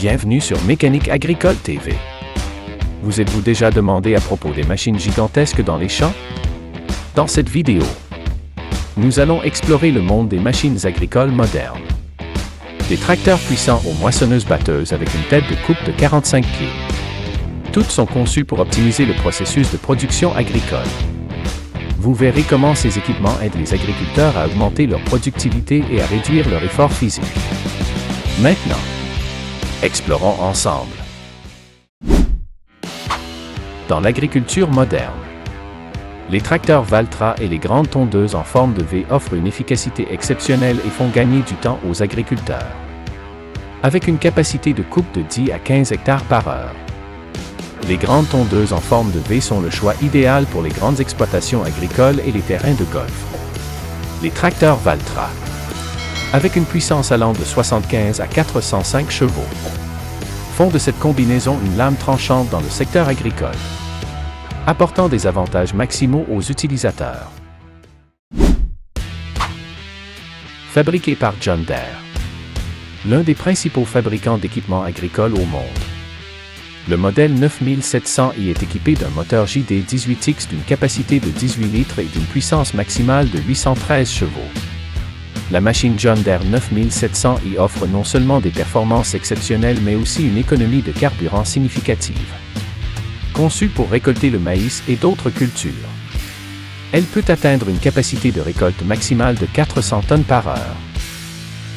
Bienvenue sur Mécanique Agricole TV. Vous êtes-vous déjà demandé à propos des machines gigantesques dans les champs? Dans cette vidéo, nous allons explorer le monde des machines agricoles modernes. Des tracteurs puissants aux moissonneuses-batteuses avec une tête de coupe de 45 pieds. Toutes sont conçues pour optimiser le processus de production agricole. Vous verrez comment ces équipements aident les agriculteurs à augmenter leur productivité et à réduire leur effort physique. Maintenant, explorons ensemble. Dans l'agriculture moderne, les tracteurs Valtra et les grandes tondeuses en forme de V offrent une efficacité exceptionnelle et font gagner du temps aux agriculteurs. Avec une capacité de coupe de 10 à 15 hectares par heure, les grandes tondeuses en forme de V sont le choix idéal pour les grandes exploitations agricoles et les terrains de golf. Les tracteurs Valtra, avec une puissance allant de 75 à 405 chevaux, font de cette combinaison une lame tranchante dans le secteur agricole, apportant des avantages maximaux aux utilisateurs. Fabriqué par John Deere, l'un des principaux fabricants d'équipements agricoles au monde. Le modèle 9700i est équipé d'un moteur JD 18X d'une capacité de 18 litres et d'une puissance maximale de 813 chevaux. La machine John Deere 9700i offre non seulement des performances exceptionnelles mais aussi une économie de carburant significative. Conçue pour récolter le maïs et d'autres cultures, elle peut atteindre une capacité de récolte maximale de 400 tonnes par heure,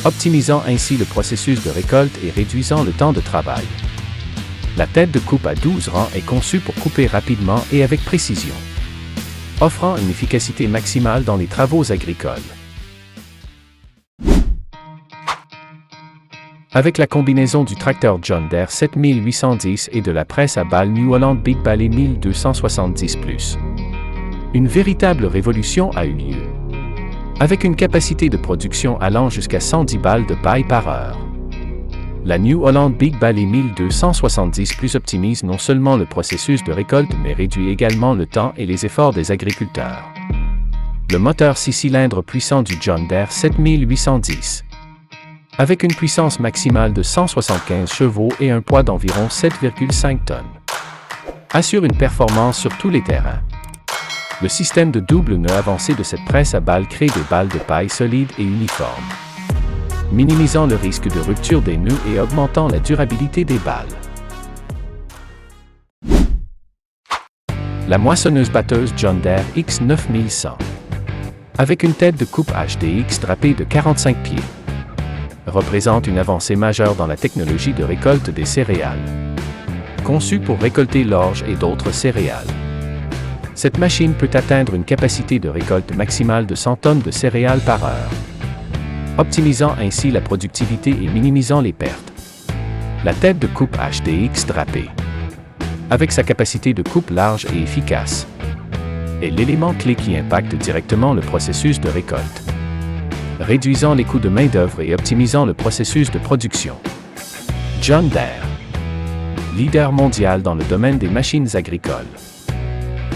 optimisant ainsi le processus de récolte et réduisant le temps de travail. La tête de coupe à 12 rangs est conçue pour couper rapidement et avec précision, offrant une efficacité maximale dans les travaux agricoles. Avec la combinaison du tracteur John Deere 7810 et de la presse à balles New Holland Big Bally 1270+, une véritable révolution a eu lieu. Avec une capacité de production allant jusqu'à 110 balles de paille par heure, la New Holland Big Bally 1270+ optimise non seulement le processus de récolte mais réduit également le temps et les efforts des agriculteurs. Le moteur 6 cylindres puissant du John Deere 7810, avec une puissance maximale de 175 chevaux et un poids d'environ 7,5 tonnes, assure une performance sur tous les terrains. Le système de double nœud avancé de cette presse à balles crée des balles de paille solides et uniformes, minimisant le risque de rupture des nœuds et augmentant la durabilité des balles. La moissonneuse-batteuse John Deere X9100, avec une tête de coupe HDX drapée de 45 pieds, représente une avancée majeure dans la technologie de récolte des céréales. Conçue pour récolter l'orge et d'autres céréales, cette machine peut atteindre une capacité de récolte maximale de 100 tonnes de céréales par heure, optimisant ainsi la productivité et minimisant les pertes. La tête de coupe HDX drapée, avec sa capacité de coupe large et efficace, est l'élément clé qui impacte directement le processus de récolte, réduisant les coûts de main-d'œuvre et optimisant le processus de production. John Deere, leader mondial dans le domaine des machines agricoles,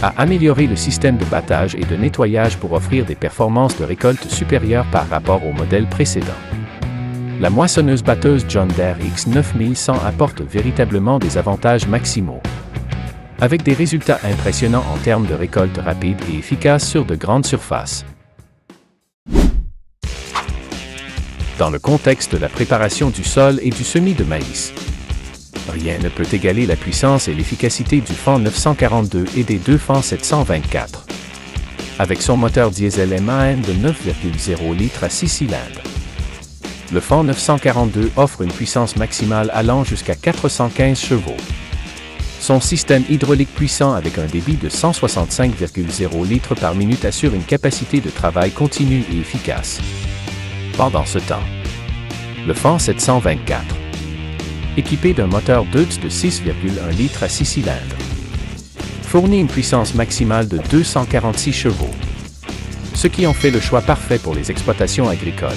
a amélioré le système de battage et de nettoyage pour offrir des performances de récolte supérieures par rapport au modèle précédent. La moissonneuse-batteuse John Deere X9100 apporte véritablement des avantages maximaux, avec des résultats impressionnants en termes de récolte rapide et efficace sur de grandes surfaces. Dans le contexte de la préparation du sol et du semis de maïs, rien ne peut égaler la puissance et l'efficacité du Fendt 942 et des deux Fendt 724. Avec son moteur diesel MAN de 9,0 litres à 6 cylindres, le Fendt 942 offre une puissance maximale allant jusqu'à 415 chevaux. Son système hydraulique puissant avec un débit de 165,0 litres par minute assure une capacité de travail continue et efficace. Pendant ce temps, le Fendt 724, équipé d'un moteur Deutz de 6,1 litres à 6 cylindres, fournit une puissance maximale de 246 chevaux, ce qui en fait le choix parfait pour les exploitations agricoles.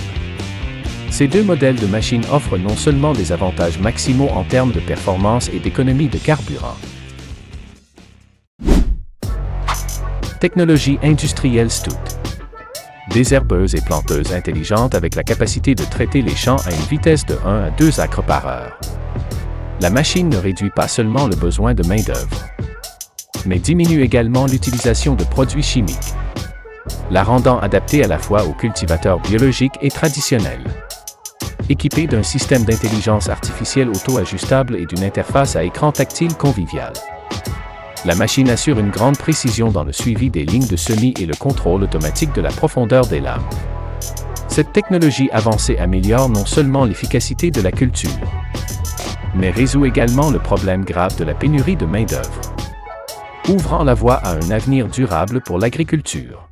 Ces deux modèles de machines offrent non seulement des avantages maximaux en termes de performance et d'économie de carburant. Technologie industrielle Stout. Désherbeuse et planteuse intelligente avec la capacité de traiter les champs à une vitesse de 1 à 2 acres par heure. La machine ne réduit pas seulement le besoin de main-d'œuvre, mais diminue également l'utilisation de produits chimiques, la rendant adaptée à la fois aux cultivateurs biologiques et traditionnels. Équipée d'un système d'intelligence artificielle auto-ajustable et d'une interface à écran tactile conviviale, la machine assure une grande précision dans le suivi des lignes de semis et le contrôle automatique de la profondeur des lames. Cette technologie avancée améliore non seulement l'efficacité de la culture, mais résout également le problème grave de la pénurie de main-d'œuvre, ouvrant la voie à un avenir durable pour l'agriculture.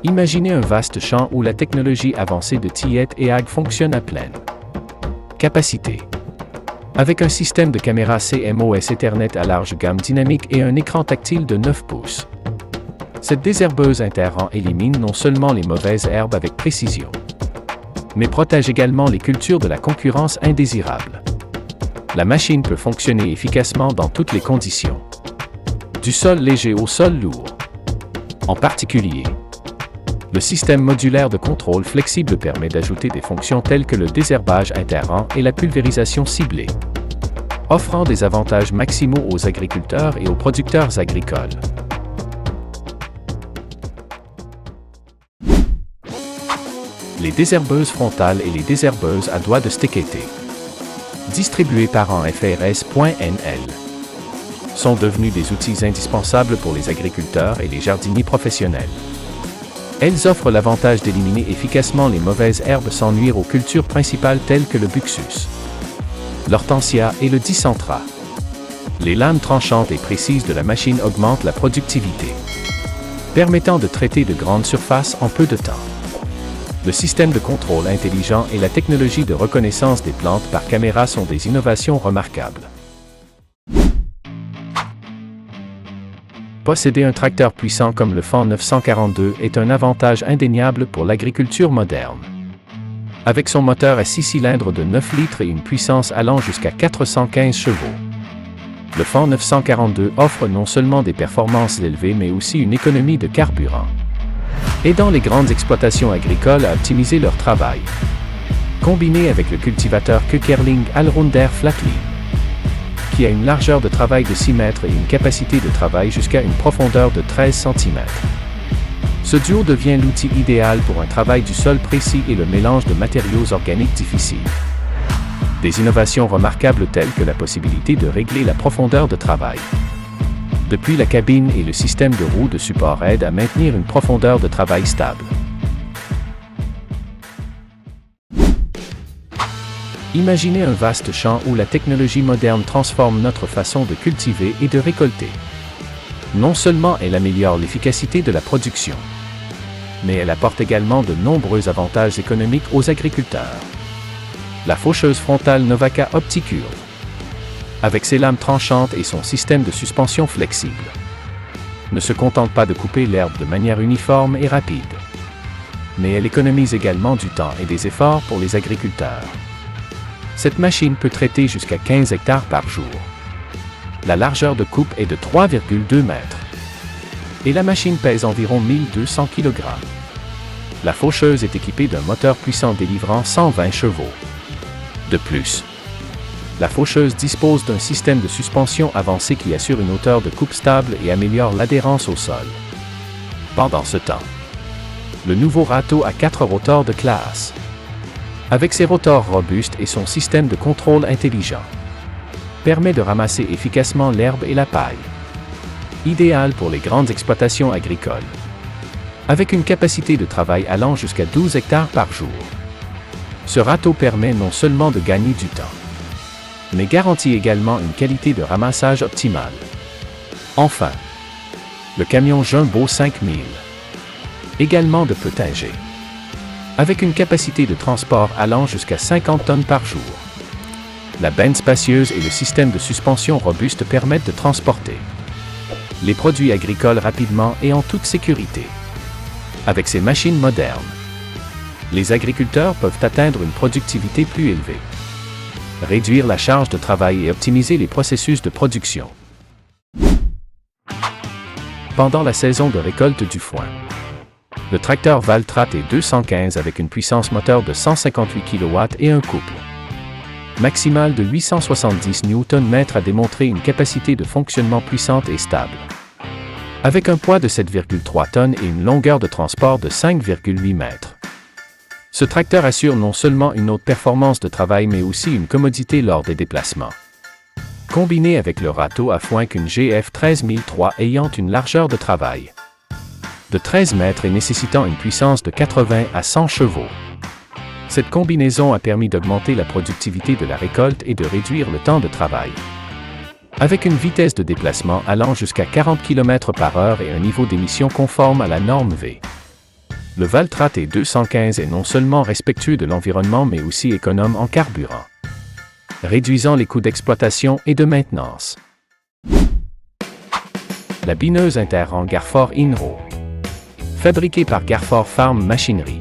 Imaginez un vaste champ où la technologie avancée de Tiet et Ag fonctionne à pleine capacité. Avec un système de caméra CMOS Ethernet à large gamme dynamique et un écran tactile de 9 pouces. Cette désherbeuse interrang élimine non seulement les mauvaises herbes avec précision, mais protège également les cultures de la concurrence indésirable. La machine peut fonctionner efficacement dans toutes les conditions, du sol léger au sol lourd. En particulier, le système modulaire de contrôle flexible permet d'ajouter des fonctions telles que le désherbage interrang et la pulvérisation ciblée, offrant des avantages maximaux aux agriculteurs et aux producteurs agricoles. Les désherbeuses frontales et les désherbeuses à doigts de stéquetté, distribuées par an FRS.NL, sont devenues des outils indispensables pour les agriculteurs et les jardiniers professionnels. Elles offrent l'avantage d'éliminer efficacement les mauvaises herbes sans nuire aux cultures principales telles que le buxus, l'hortensia et le dicentra. Les lames tranchantes et précises de la machine augmentent la productivité, permettant de traiter de grandes surfaces en peu de temps. Le système de contrôle intelligent et la technologie de reconnaissance des plantes par caméra sont des innovations remarquables. Posséder un tracteur puissant comme le Fendt 942 est un avantage indéniable pour l'agriculture moderne. Avec son moteur à 6 cylindres de 9 litres et une puissance allant jusqu'à 415 chevaux, le Fendt 942 offre non seulement des performances élevées mais aussi une économie de carburant, aidant les grandes exploitations agricoles à optimiser leur travail. Combiné avec le cultivateur Köckerling Allrounder Flatline, qui a une largeur de travail de 6 mètres et une capacité de travail jusqu'à une profondeur de 13 cm. Ce duo devient l'outil idéal pour un travail du sol précis et le mélange de matériaux organiques difficiles. Des innovations remarquables telles que la possibilité de régler la profondeur de travail depuis la cabine et le système de roues de support aident à maintenir une profondeur de travail stable. Imaginez un vaste champ où la technologie moderne transforme notre façon de cultiver et de récolter. Non seulement elle améliore l'efficacité de la production, mais elle apporte également de nombreux avantages économiques aux agriculteurs. La faucheuse frontale Novaka OptiCurve, avec ses lames tranchantes et son système de suspension flexible, ne se contente pas de couper l'herbe de manière uniforme et rapide, mais elle économise également du temps et des efforts pour les agriculteurs. Cette machine peut traiter jusqu'à 15 hectares par jour. La largeur de coupe est de 3,2 mètres. Et la machine pèse environ 1200 kg. La faucheuse est équipée d'un moteur puissant délivrant 120 chevaux. De plus, la faucheuse dispose d'un système de suspension avancé qui assure une hauteur de coupe stable et améliore l'adhérence au sol. Pendant ce temps, le nouveau râteau a 4 rotors de classe, avec ses rotors robustes et son système de contrôle intelligent, permet de ramasser efficacement l'herbe et la paille. Idéal pour les grandes exploitations agricoles, avec une capacité de travail allant jusqu'à 12 hectares par jour. Ce râteau permet non seulement de gagner du temps, mais garantit également une qualité de ramassage optimale. Enfin, le camion Jumbo 5000, également de Peutinger, avec une capacité de transport allant jusqu'à 50 tonnes par jour. La benne spacieuse et le système de suspension robuste permettent de transporter les produits agricoles rapidement et en toute sécurité. Avec ces machines modernes, les agriculteurs peuvent atteindre une productivité plus élevée, réduire la charge de travail et optimiser les processus de production. Pendant la saison de récolte du foin, le tracteur Valtra T215 avec une puissance moteur de 158 kW et un couple maximale de 870 Nm a démontré une capacité de fonctionnement puissante et stable. Avec un poids de 7,3 tonnes et une longueur de transport de 5,8 mètres. Ce tracteur assure non seulement une haute performance de travail mais aussi une commodité lors des déplacements. Combiné avec le râteau à foin qu'une GF 13003 ayant une largeur de travail de 13 mètres et nécessitant une puissance de 80 à 100 chevaux. Cette combinaison a permis d'augmenter la productivité de la récolte et de réduire le temps de travail. Avec une vitesse de déplacement allant jusqu'à 40 km/h et un niveau d'émission conforme à la norme V. Le Valtra T215 est non seulement respectueux de l'environnement mais aussi économe en carburant, réduisant les coûts d'exploitation et de maintenance. La bineuse Interrang Garfor Inro, fabriquée par Garfor Farm Machinery,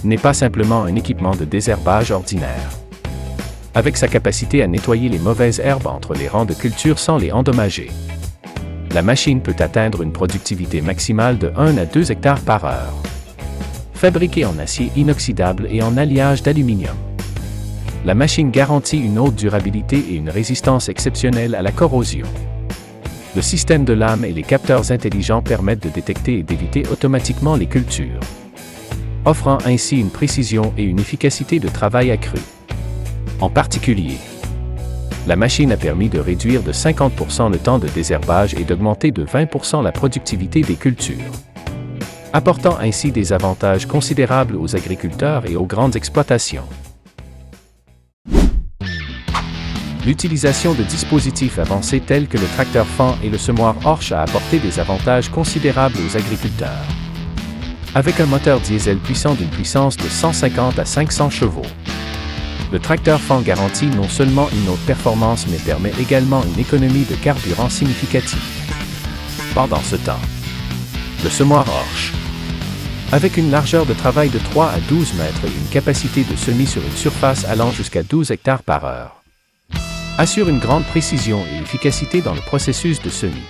n'est pas simplement un équipement de désherbage ordinaire. Avec sa capacité à nettoyer les mauvaises herbes entre les rangs de culture sans les endommager, la machine peut atteindre une productivité maximale de 1 à 2 hectares par heure. Fabriquée en acier inoxydable et en alliage d'aluminium, la machine garantit une haute durabilité et une résistance exceptionnelle à la corrosion. Le système de lame et les capteurs intelligents permettent de détecter et d'éviter automatiquement les cultures, offrant ainsi une précision et une efficacité de travail accrue. En particulier, la machine a permis de réduire de 50% le temps de désherbage et d'augmenter de 20% la productivité des cultures, apportant ainsi des avantages considérables aux agriculteurs et aux grandes exploitations. L'utilisation de dispositifs avancés tels que le tracteur Fan et le semoir Horsch a apporté des avantages considérables aux agriculteurs. Avec un moteur diesel puissant d'une puissance de 150 à 500 chevaux, le tracteur Fan garantit non seulement une haute performance mais permet également une économie de carburant significative. Pendant ce temps, le semoir Horsch, avec une largeur de travail de 3 à 12 mètres et une capacité de semis sur une surface allant jusqu'à 12 hectares par heure, assure une grande précision et efficacité dans le processus de semis.